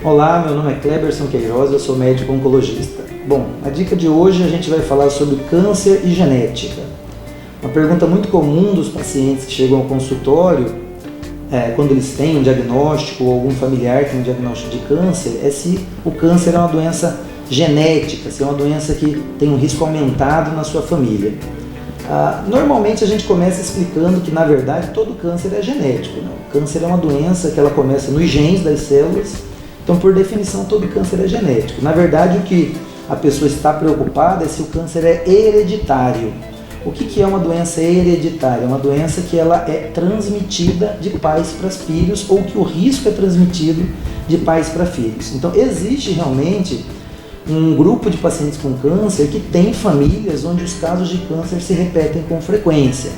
Olá, meu nome é Cleberson Queiroz, eu sou médico oncologista. Bom, a dica de hoje a gente vai falar sobre câncer e genética. Uma pergunta muito comum dos pacientes que chegam ao consultório, quando eles têm um diagnóstico ou algum familiar tem um diagnóstico de câncer, é se o câncer é uma doença genética, se é uma doença que tem um risco aumentado na sua família. Normalmente a gente começa explicando que, na verdade, todo câncer é genético, né? O câncer é uma doença que ela começa nos genes das células, então, por definição, todo câncer é genético. Na verdade, o que a pessoa está preocupada é se o câncer é hereditário. O que é uma doença hereditária? É uma doença que ela é transmitida de pais para filhos ou que o risco é transmitido de pais para filhos. Então, existe realmente um grupo de pacientes com câncer que tem famílias onde os casos de câncer se repetem com frequência.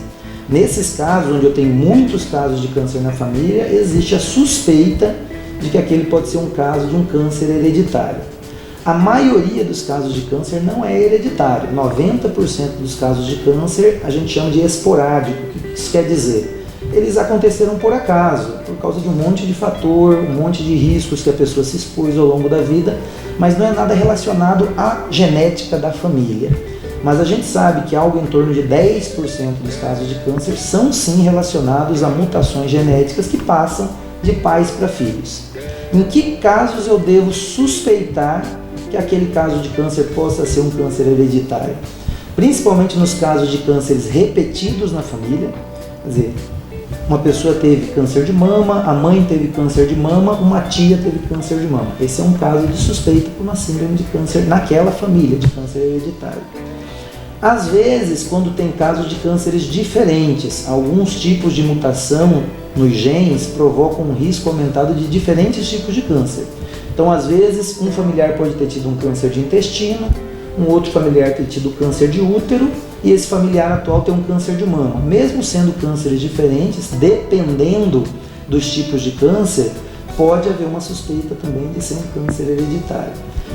Nesses casos, onde eu tenho muitos casos de câncer na família, existe a suspeita de que aquele pode ser um caso de um câncer hereditário. A maioria dos casos de câncer não é hereditário. 90% dos casos de câncer a gente chama de esporádico. O que isso quer dizer? Eles aconteceram por acaso, por causa de um monte de fator, um monte de riscos que a pessoa se expôs ao longo da vida, mas não é nada relacionado à genética da família. Mas a gente sabe que algo em torno de 10% dos casos de câncer são sim relacionados a mutações genéticas que passam de pais para filhos. Em que casos eu devo suspeitar que aquele caso de câncer possa ser um câncer hereditário? Principalmente nos casos de cânceres repetidos na família, quer dizer, uma pessoa teve câncer de mama, a mãe teve câncer de mama, uma tia teve câncer de mama. Esse é um caso de suspeita por uma síndrome de câncer naquela família, de câncer hereditário. Às vezes, quando tem casos de cânceres diferentes, alguns tipos de mutação nos genes provocam um risco aumentado de diferentes tipos de câncer. Então, às vezes, um familiar pode ter tido um câncer de intestino, um outro familiar ter tido câncer de útero e esse familiar atual tem um câncer de mama. Mesmo sendo cânceres diferentes, dependendo dos tipos de câncer, pode haver uma suspeita também de ser um câncer hereditário.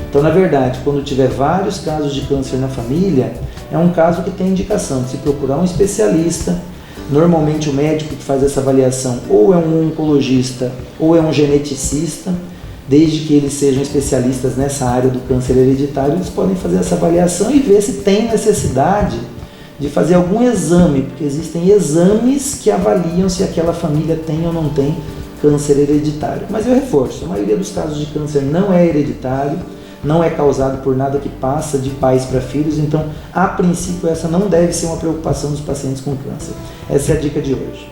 Então, na verdade, quando tiver vários casos de câncer na família, é um caso que tem indicação de se procurar um especialista. Normalmente o médico que faz essa avaliação ou é um oncologista ou é um geneticista, desde que eles sejam especialistas nessa área do câncer hereditário, eles podem fazer essa avaliação e ver se tem necessidade de fazer algum exame, porque existem exames que avaliam se aquela família tem ou não tem câncer hereditário. Mas eu reforço, a maioria dos casos de câncer não é hereditário, não é causado por nada que passa de pais para filhos, então, a princípio, essa não deve ser uma preocupação dos pacientes com câncer. Essa é a dica de hoje.